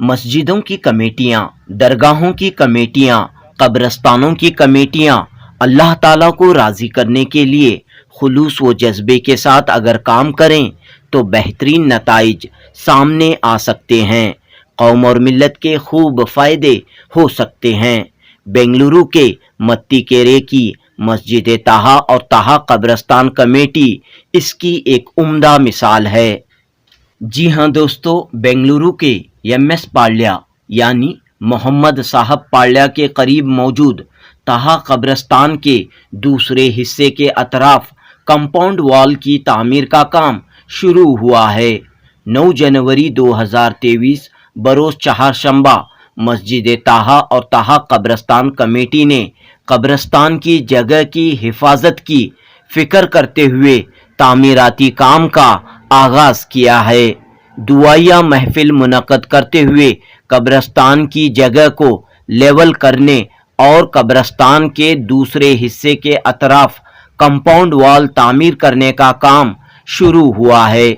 मस्जिदों की कमेटियां, दरगाहों की कमेटियां, कब्रस्तानों की कमेटियां अल्लाह ताला को राज़ी करने के लिए खुलूस व जज्बे के साथ अगर काम करें तो बेहतरीन नताइज सामने आ सकते हैं। कौम और मिल्लत के खूब फ़ायदे हो सकते हैं। बेंगलुरु के मत्तीकेरे की मस्जिद ताहा और ताहा कब्रस्तान कमेटी इसकी एक उम्दा मिसाल है। जी हाँ दोस्तों, बेंगलुरु के एमएस पाल्या यानी मोहम्मद साहब पाल्या के करीब मौजूद ताहा कब्रस्तान के दूसरे हिस्से के अतराफ कंपाउंड वॉल की तामीर का काम शुरू हुआ है। 9 जनवरी 2023 बरोज़ चहारशंबा मस्जिद ताहा और ताहा कब्रस्तान कमेटी ने कब्रस्तान की जगह की हिफाजत की फिक्र करते हुए तामीराती काम का आगाज़ किया है। दुआया महफिल मुनक़द करते हुए कब्रस्तान की जगह को लेवल करने और कब्रस्तान के दूसरे हिस्से के अतराफ कंपाउंड वॉल तामीर करने का काम शुरू हुआ है।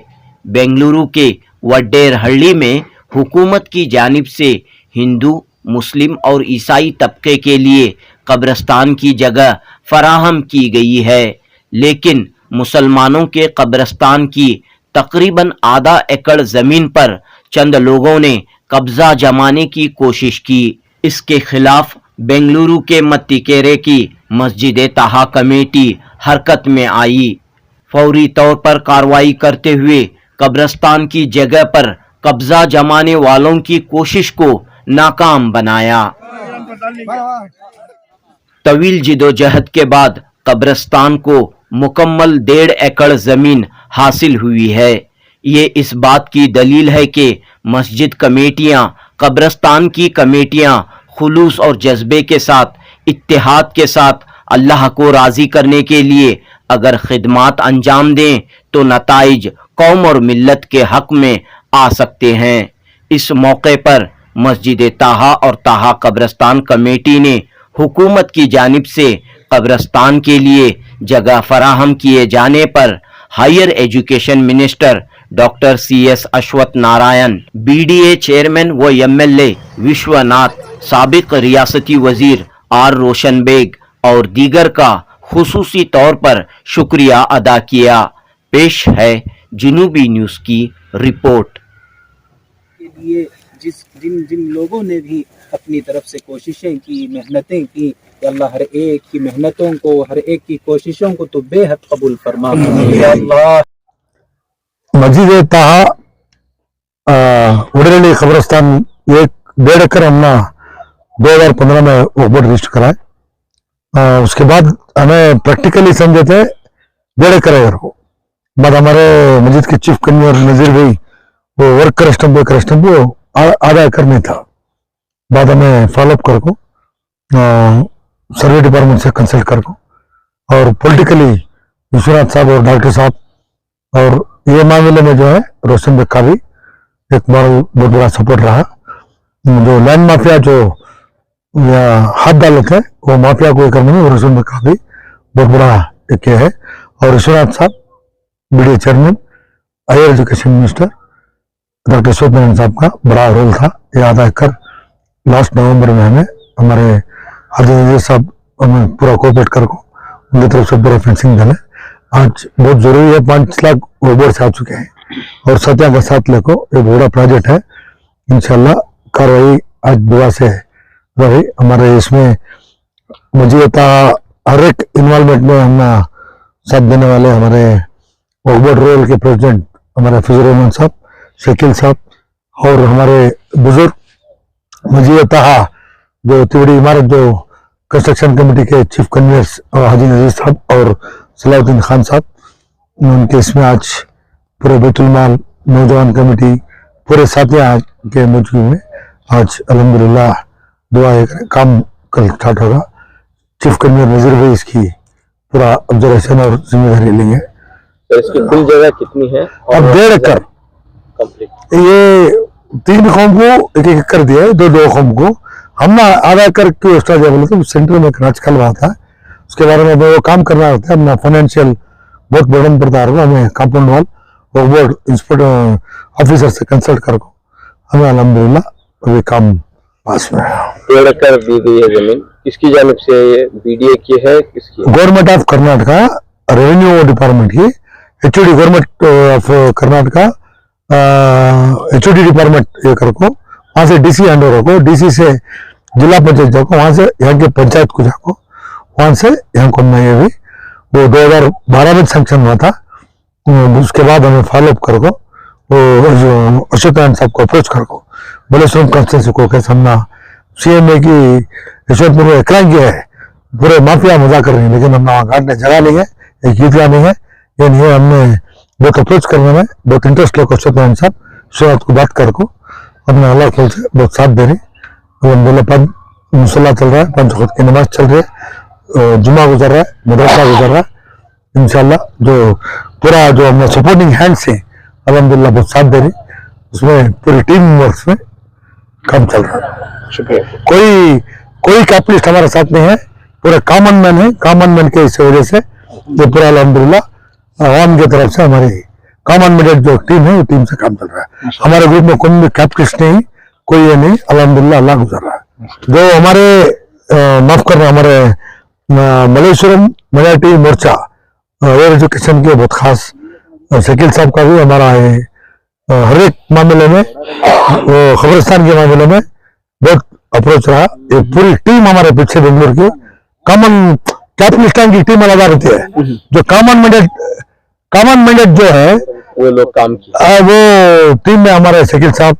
बेंगलुरु के वड्डेरहಳ್ಳಿ में हुकूमत की जानिब से हिंदू, मुस्लिम और ईसाई तबके के लिए कब्रस्तान की जगह फराहम की गई है, लेकिन मुसलमानों के कब्रस्तान की तकरीबन आधा एकड़ ज़मीन पर चंद लोगों ने कब्जा जमाने की कोशिश की। इसके खिलाफ बेंगलुरु के मत्तीकेरे की मस्जिद ताहा कमेटी हरकत में आई। फौरी तौर पर कार्रवाई करते हुए कब्रस्तान की जगह पर कब्जा जमाने वालों की कोशिश को नाकाम बनाया। तवील जिदोजहद के बाद कब्रस्तान को मुकम्मल 1.5 एकड़ ज़मीन हासिल हुई है। ये इस बात की दलील है कि मस्जिद कमेटियां, कब्रस्तान की कमेटियां खुलूस और जज्बे के साथ, इत्तेहाद के साथ अल्लाह को राज़ी करने के लिए अगर खिदमात अंजाम दें तो नताइज कौम और मिल्लत के हक में आ सकते हैं। इस मौके पर मस्जिद ताहा और ताहा कब्रस्तान कमेटी ने हुकूमत की जानिब से कब्रस्तान के लिए जगह फराहम किए जाने पर higher education minister doctor CS Ashwath Narayan, BDA chairman व MLA विश्वनाथ, साबिक रियासती वजीर R रोशन बेग और दीगर का खुसूसी तौर पर शुक्रिया अदा किया। पेश है जुनूबी न्यूज़ की रिपोर्ट। के लिए जिन जिन लोगों ने भी अपनी तरफ से कोशिशें की, मेहनतें की, अल्लाह हर एक की मेहनतों को, हर एक की कोशिशों को तो बेहद कबूल फरमा। अल्लाह मस्जिद ताहा वडरहಳ್ಳಿ कब्रस्तान 1.5 एकड़ हमने 2015 में वो बोर्ड रजिस्टर कराए। उसके बाद हमें प्रैक्टिकली समझे थे 1.5 एकड़ को। बाद हमारे मस्जिद के चीफ कन्वीनर नजीर भाई वो वर्क करस्टम वो आधा एकड़ नहीं था। बाद हमें फॉलोअप कर को सर्वे डिपार्टमेंट से कंसल्ट कर को और पॉलिटिकली विश्वनाथ साहब और डॉक्टर साहब और ये मामले में जो है रोशन बेग का भी एक बहुत बड़ा सपोर्ट रहा। जो लैंड माफिया जो हाथ डालते हैं वो माफिया को करने में रोशन बेग का भी बहुत बड़ा एक है। और विश्वनाथ साहब BDA chairman, higher education minister doctor Ashok Narayan साहब का बड़ा रोल था। ये आधा एकड़ लास्ट नवंबर में हमें हमारे हाजी साहब हमें पूरा कोऑपरेट कर को उनकी तरफ से पूरा फेंसिंग डाले। आज बहुत जरूरी है, 5 लाख ओवर से आ चुके हैं और सत्या का साथ लेको ये बड़ा प्रोजेक्ट है। इंशाल्लाह कार्रवाई आज दुआ से रही। हमारे इसमें मुझे हर एक इन्वॉल्वमेंट में हम साथ देने वाले हमारे ओवर रोल के प्रेसिडेंट हमारे फजल रहमान साहब, शकील साहब और हमारे बुजुर्ग मस्जिद ताहा जो तिवड़ी इमारत जो कंस्ट्रक्शन कमेटी के चीफ कन्वीनर्स और हाजी नजीर साहब और सलाउद्दीन खान साहब, उनके इसमें आज पूरे बैतुल माल नौजवान कमेटी पूरे साथियाँ के मौजूद में आज अल्हम्दुलिल्लाह दुआ काम कल स्टार्ट होगा। चीफ कन्वीनर नजीर भाई इसकी पूरा ऑब्जर्वेशन और जिम्मेदारी लेंगे। तो इसकी कुल जगह कितनी है? और 1.5 एकड़ कंप्लीट। ये 3 कौम को 1-1 एकड़ दिया है, 2 कौम को हमने आधा एकड़ क्यों एक्स्ट्रा दिया बोले तो सेंटर में राज चल रहा था, उसके बारे में वो काम करना होता है। हमने फाइनेंशियल बहुत बर्डन पड़ता है, हमें कंपाउंड वॉल वो बोर्ड इंस्पेक्टर ऑफिसर से कंसल्ट कर को हमें अल्हम्दुलिल्लाह अभी काम पास में है। 1.5 एकड़ दी गई है जमीन, किसकी जानिब से ये बीडीए की है, किसकी? Government of Karnataka, revenue department की, HOD government of Karnataka, HOD department एकड़ को, वहां से डीसी हैंड ओवर को, डीसी से जिला पंचायत जाको, वहां से यहाँ के पंचायत को जाको, वहां से यहाँ को मैं ये भी वो 2012 में सैंक्शन हुआ था। उसके बाद हमें फॉलोअप कर को वो अशोक नारायण साहब को अप्रोच कर को बलेश्वरम कॉन्स्टिट्यूंसी को कैसे हमने सीएम ने की यशवंतपुर में एकरा किया है, पूरे माफिया मजा कर रही है, लेकिन हमने वहाँ गार्ड ने जगह नहीं है, एक ईदगाह नहीं है, ये नहीं है। हमने बहुत अप्रोच करने में बहुत इंटरेस्ट लेकर अशोक नारायण साहब शुरुआत को बात कर को अपने अल्लाह खोल से बहुत साथ दे रही। अलहमदुलिल्लाह पंज मुसल्ला चल रहा है, पंज वक्त की नमाज चल रही है, जुमा गुजर रहा है, मदरसा गुजर रहा है। इंशाल्लाह जो पूरा जो हमने सपोर्टिंग हैंड्स है अलहमदुलिल्लाह बहुत साथ दे रही, उसमें पूरी टीम वर्क में काम चल रहा है। शुक्रिया। कोई कैपिटलिस्ट हमारे साथ नहीं है, पूरा कॉमन मैन है। कॉमन मैन के इस वजह से ये पूरा अल्हम्दुलिल्लाह आवाम की तरफ से हमारी कॉमन मैन जो टीम है वो टीम से काम चल रहा है। हमारे ग्रुप में कोई भी कैपिटलिस्ट नहीं, कोई ये नहीं, अल्हम्दुलिल्लाह अल्लाह गुजर रहा है। जो हमारे माफ करना, हमारे मलेश्वरम माइनॉरिटी मोर्चा हायर एजुकेशन के बहुत खास शकील साहब का भी हमारा है, हर एक मामले में वो खबरस्तान के मामले में बहुत अप्रोच रहा। ये पूरी टीम हमारे पीछे बेंगलुरु की कॉमन कैपिटलिस्टान की टीम अलग रहती है। जो कॉमन मैंडेट जो है वो लोग काम किए, वो टीम में हमारे शकील साहब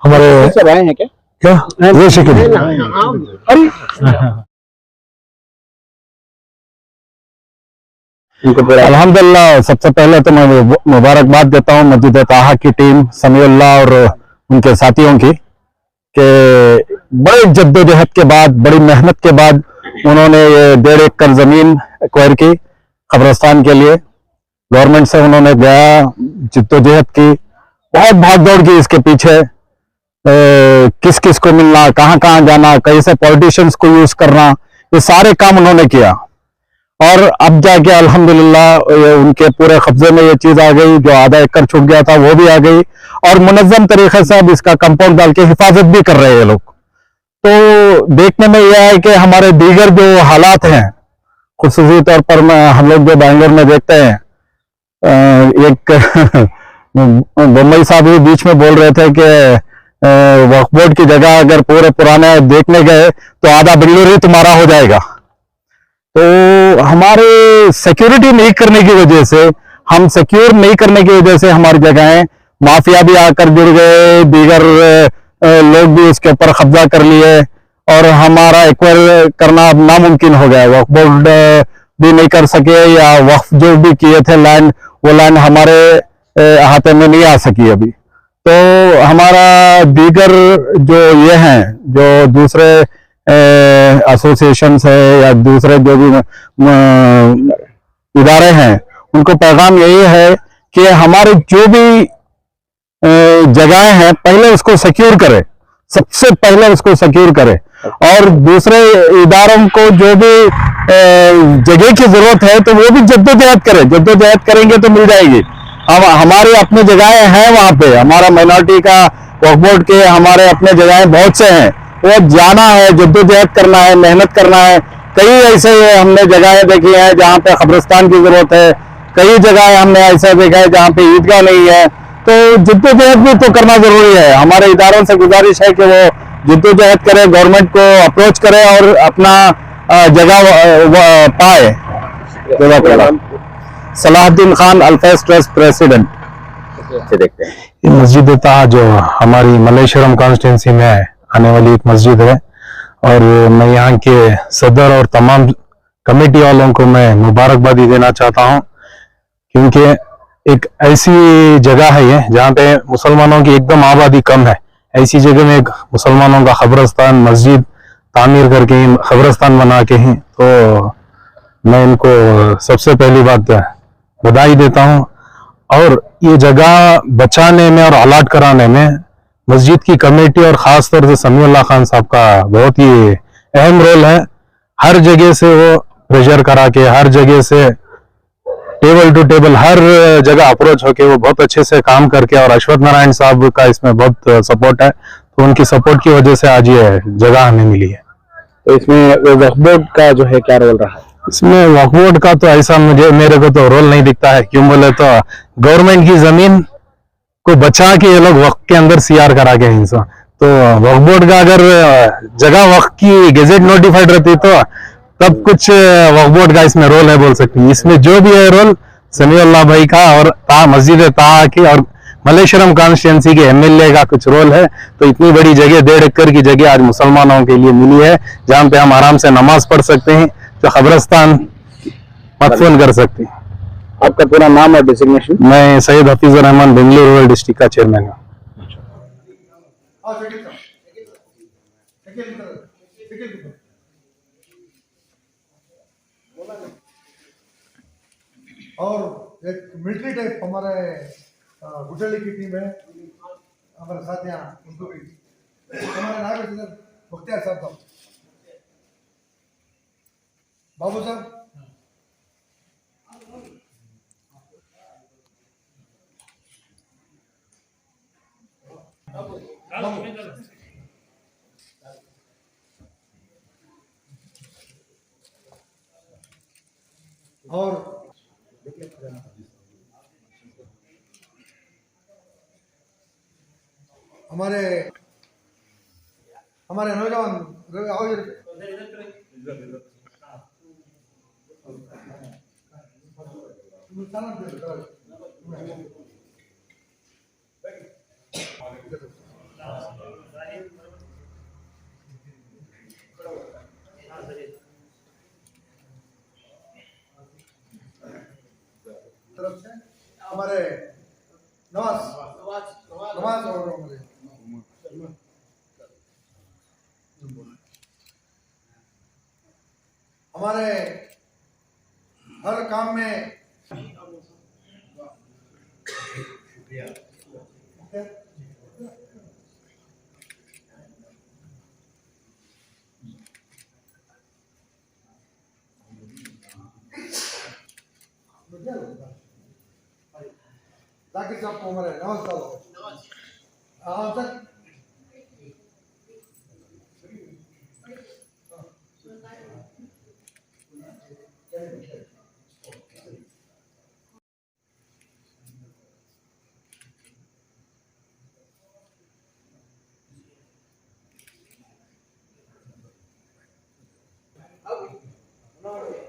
हमारे सब आए हैं क्या? ये शकील अल्हम्दुलिल्लाह। सबसे पहले तो मैं मुबारकबाद देता हूँ मस्जिद ताहा की टीम, समीउल्लाह और उनके साथियों की, कि बड़ी जद्दोजहद के बाद, बड़ी मेहनत के बाद उन्होंने ये 1.5 एकड़ जमीन एक्वायर की कब्रिस्तान के लिए। गवर्नमेंट से उन्होंने गया, जद्दोजहद की, बहुत भाग दौड़ की इसके पीछे, किस किस को मिलना, कहाँ कहाँ जाना, कैसे पॉलिटिशियंस को यूज करना, ये सारे काम उन्होंने किया। और अब जाके अल्हम्दुलिल्लाह उनके पूरे कब्जे में ये चीज आ गई, जो आधा एकड़ छूट गया था वो भी आ गई, और मुनज़्ज़म तरीके से अब इसका कंपाउंड डाल के हिफाजत भी कर रहे हैं ये लोग। तो देखने में यह है कि हमारे दीगर जो हालात हैं, खुसूसी तौर पर हम लोग जो बैंगलोर में देखते हैं, एक बम्बई साहब भी बीच में बोल रहे थे कि वक्फ बोर्ड की जगह अगर पूरे पुराने देखने गए तो आधा बेंगलुरु ही तुम्हारा हो जाएगा। तो हमारे सिक्योरिटी नहीं करने की वजह से, हम सिक्योर नहीं करने की वजह से हमारी जगहें माफिया भी आकर जुड़ गए, दीगर लोग भी उसके ऊपर कब्जा कर लिए, और हमारा एक्वायर करना अब नामुमकिन हो गया। वक्फ बोर्ड भी नहीं कर सके, या वक्फ जो भी किए थे लैंड, वो लैंड हमारे अहाते में नहीं आ सकी अभी। तो हमारा दीगर जो ये हैं, जो दूसरे एसोसिएशन है या दूसरे जो भी इदारे हैं, उनको पैगाम यही है कि हमारे जो भी जगहें हैं पहले उसको सिक्योर करें, सबसे पहले उसको सिक्योर करें, और दूसरे इदारों को जो भी जगह की जरूरत है तो वो भी जद्दोजहद करें। जद्दोजहद करेंगे तो मिल जाएगी। हम हमारी अपनी जगहें हैं, वहां पे हमारा माइनॉरिटी का वक्फ बोर्ड के हमारे अपने जगहें बहुत से हैं, वो जाना है, जद्दोजहद करना है, मेहनत करना है। कई ऐसे हमने जगहें देखी हैं जहाँ पे कब्रिस्तान की जरूरत है, कई जगह हमने ऐसा देखा है जहाँ पे ईदगाह नहीं है। तो जद्दोजहद भी तो करना जरूरी है। हमारे इदारों से गुजारिश है कि वो जद्दोजहद करें, गवर्नमेंट को अप्रोच करें और अपना जगह पाए। Salahuddin Khan, Alfaiz trust president. देखते हैं ये मस्जिद ताहा जो हमारी मलेश्वरम कॉन्स्टिट्यूंसी में आने वाली एक मस्जिद है, और मैं यहाँ के सदर और तमाम कमेटी वालों को मैं मुबारकबादी देना चाहता हूँ, क्योंकि एक ऐसी जगह है ये जहाँ पे मुसलमानों की एकदम आबादी कम है। ऐसी जगह में एक मुसलमानों का खबरस्तान, मस्जिद तामीर करके, खबरस्तान बना के ही, तो मैं इनको सबसे पहली बात बधाई देता हूँ। और ये जगह बचाने में और अलॉट कराने में मस्जिद की कमेटी और खास तौर से समीउल्लाह खान साहब का बहुत ही अहम रोल है। हर जगह से वो प्रेशर करा के, हर जगह से टेबल टू टेबल, हर जगह अप्रोच होके वो बहुत अच्छे से काम करके, और अश्वथ नारायण साहब का इसमें बहुत सपोर्ट है। तो उनकी सपोर्ट की वजह से आज ये जगह हमें मिली है। तो इसमें वक्फ बोर्ड का जो है क्या रोल रहा है? इसमें वक्फ बोर्ड का तो ऐसा मेरे को तो रोल नहीं दिखता है। क्यों बोले तो गवर्नमेंट की जमीन को बचा के ये लोग वक्फ के अंदर सीआर करा के इंसान, तो वक्फ बोर्ड का अगर जगह वक्फ की गेजेट नोटिफाइड रहती तो तब कुछ वक्फ बोर्ड का इसमें रोल है बोल सकते हैं। इसमें जो भी है रोल समीउल्लाह भाई का और मस्जिद ताहा की और मलेश्वरम कॉन्स्टिट्यूंसी के एमएलए का कुछ रोल है। तो इतनी बड़ी जगह 1.5 एकड़ की जगह आज मुसलमानों के लिए मिली है, जहाँ पे हम आराम से नमाज पढ़ सकते हैं, जो कब्रस्तान मदफून कर सकते हैं। आपका पूरा नाम और डेजिग्नेशन? मैं सैयद हफीजुर रहमान बेंगलुरु रूरल डिस्ट्रिक्ट का चेयरमैन हूँ। और एक मिलिट्री टाइप हमारे गुटली की टीम है हमारे साथ, यहाँ उनको भी हमारे नायब इंजीनियर मुख्तियार साहब बाबू साहब, और हमारे हमारे नौजवान तरफ से हमारे नवाज नवाज और हमारे हर काम में जाकिर साहब को हमारे नवाज साहब तक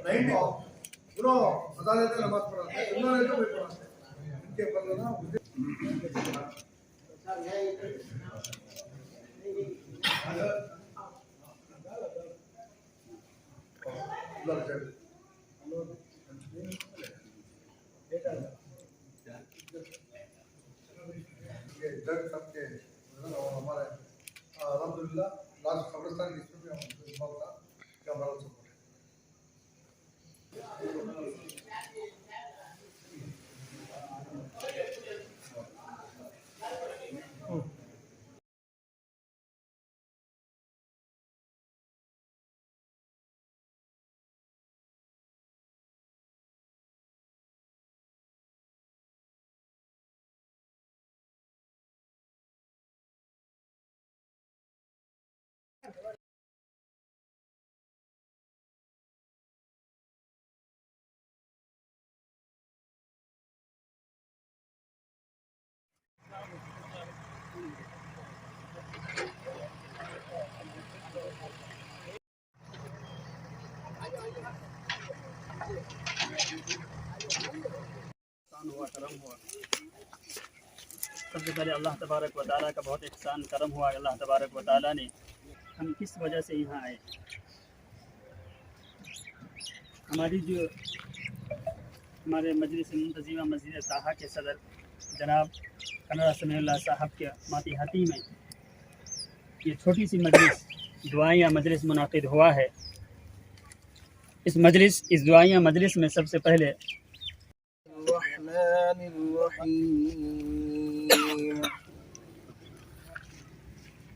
नहीं तो उन्होंने अदालत में नमाज पढ़ा है, उन्होंने तो भी पढ़ा है इनके बदले ना ये जज सबके हमारे अल्हम्दुलिल्लाह लास्ट कब्रिस्तान की भी हम मौका क्या हमारा सपोर्ट है। हुआ करम हुआ। सबसे पहले अल्लाह तबारक व तआला का बहुत एहसान करम हुआ। अल्लाह तबारक व तआला ने हम किस वजह से यहाँ आए, हमारी जो हमारे मजलिस मुंतज़िमा मस्जिद ताहा के सदर जनाब कनरा समीउल्लाह साहब के मातिहती में ये छोटी सी मजलिस दुआइया मजलिस मुनाकिद हुआ है। इस दुआइया मजलिस में सबसे पहले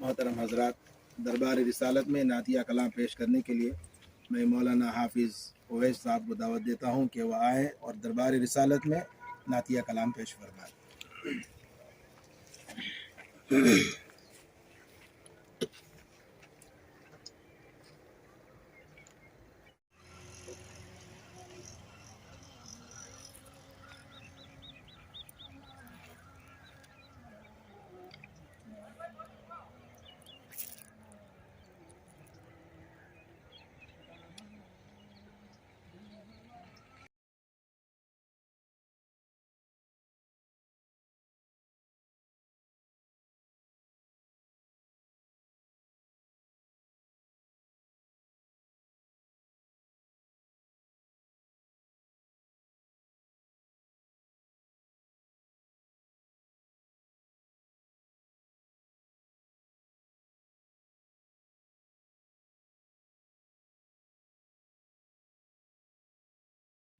मोहतरम हजरात, दरबार रिसालत में नातिया कलाम पेश करने के लिए मैं मौलाना हाफिज़ ओवैस साहब को दावत देता हूँ कि वह आए और दरबार रिसालत में नातिया कलाम पेश फरमाएं।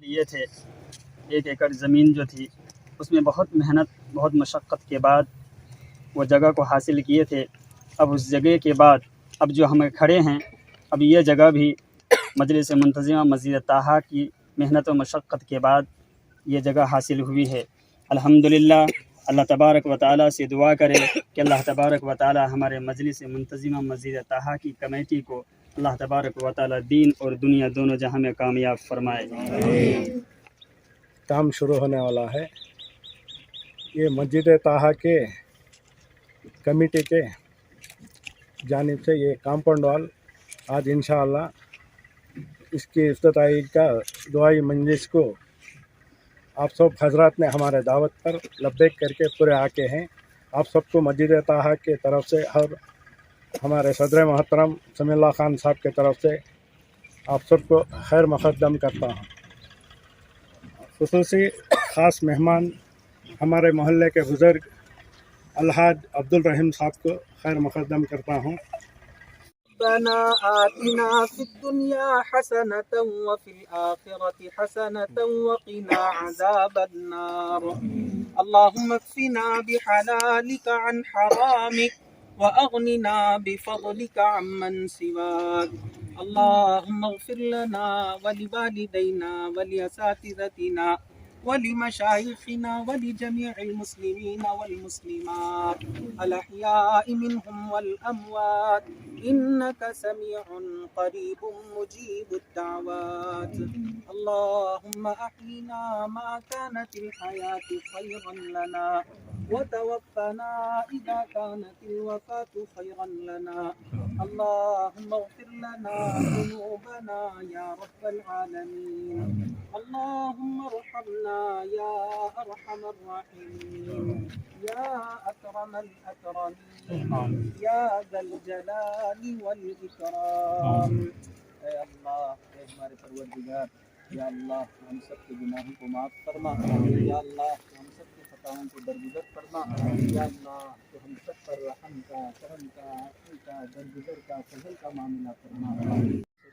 लिए थे 1 एकड़ ज़मीन जो थी उसमें बहुत मेहनत बहुत मशक्क़त के बाद वो जगह को हासिल किए थे। अब उस जगह के बाद अब जो हम खड़े हैं, अब ये जगह भी मजलिस मुंतज़िमा मस्जिद ताहा की मेहनत व मशक्क़त के बाद ये जगह हासिल हुई है। अल्हम्दुलिल्लाह। अल्लाह तबारक व तआला से दुआ करें कि अल्लाह तबारक व तआला हमारे मजलिस मुंतज़िमा मस्जिद ताहा की कमेटी को अल्लाह तबारक व तआला दीन और दुनिया दोनों जहां में कामयाब फरमाए। काम शुरू होने वाला है। ये मस्जिद ताहा के कमेटी के जानिब से ये कंपाउंड वॉल आज इंशाअल्लाह इसकी इफ्तिताई का दुआई मंजिश को आप सब हजरात ने हमारे दावत पर लब्बैक करके पूरे आके हैं। आप सबको मस्जिद ताहा के तरफ से और हमारे सदर मोहतरम समीउल्लाह खान साहब के तरफ से आप सबको खैर मुक़द्दम करता हूँ। खुसूसी ख़ास मेहमान हमारे मोहल्ले के बुज़ुर्ग अलहाज अब्दुल रहीम साहब को खैर मुक़द्दम करता हूँ। रब्बना आतिना फिद्दुनिया हसनतन व फिल आखिरति हसनतन व क़िना अज़ाबन्नार। अल्लाहुम्मा क्फिना बिहलालिका अन हरामिक व अग़निना बिफ़ज़लिका अम्मन सिवाक। अल्लाहुम्मा इग़फिर लना व लिवालिदैना व लिअसातिज़तिना व लिमशाइखिना व लिजमीइल मुस्लिमीन वल मुस्लिमात अल अहयाइ मिनहुम वल अमवात इन्नका समीउन क़रीबुम मुजीबुद दाअवात। अल्लाहुम्मा अह्यिना मा कानतिल हयातु खैरन लना व तवफ़्फ़ना इज़ा कानतिल वफ़ातु खैरन लना। अल्लाहुम्मा इग़फिर लना ज़ुनूबना या रब्बल आलमीन। अल्लाहुम्मा अर्हमना या अरहमर राहिमीन या अकरमल अकरमीन या ज़ल जलाली वल इकराम। ऐ अल्लाह, ऐ हमारे परवरदिगार, या अल्लाह हम सब के गुनाहों को माफ़ फरमा। या अल्लाह हम सब के खताओं को दरगुजर फरमा। या अल्लाह तो हम सब पर रहम का, करम का, आफ़ी का, दरगुजर का, फज़ल का मामला फरमा।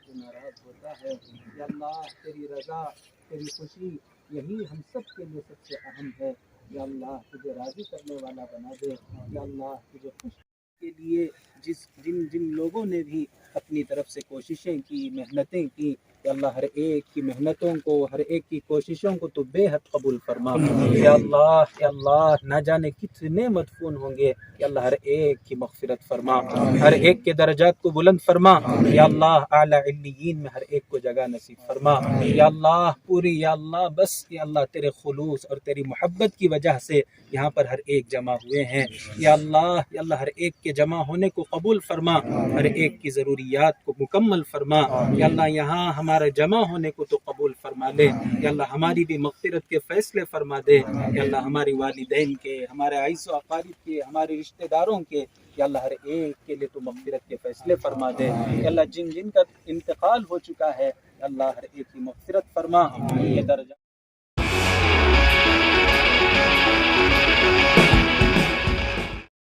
जो नाराज़ होता है, या अल्लाह तेरी रज़ा, तेरी खुशी यही हम सब के लिए सबसे अहम है। या अल्लाह तुझे राज़ी करने वाला बना दे। या अल्लाह तुझे खुश के लिए जिन जिन लोगों ने भी अपनी तरफ से कोशिशें की, मेहनतें की, या अल्लाह हर एक की मेहनतों को, हर एक की कोशिशों को तो बेहद कबूल फरमा। या अल्लाह ना जाने कितने मदफून होंगे, या अल्लाह हर एक की मग़फ़िरत फरमा, हर एक के दर्जात को बुलंद फरमा। या अल्लाह आला इल्लियीन में हर एक को जगह नसीब फरमा। या अल्लाह पूरी, या अल्लाह बस, या अल्लाह तेरे खुलूस और तेरी मोहब्बत की वजह से यहाँ पर हर एक जमा हुए हैं। या अल्लाह हर एक के जमा होने को कबूल फरमा, हर एक की ज़रूरियात को मुकम्मल फरमा। या अल्लाह यहाँ हमारे जमा होने को तो कबूल फरमा ले। या अल्लाह हमारी भी मग़फ़िरत के फ़ैसले फरमा दे। या अल्लाह हमारी वालिदैन के, हमारे आइज़ व अक़ारिब के, हमारे रिश्तेदारों के, या अल्लाह हर एक के लिए तो मग़फ़िरत के फ़ैसले फरमा दे। या अल्लाह जिन जिन का इंतकाल हो चुका है, अल्लाह हर एक की मग़फ़िरत फरमा, ये दर्जा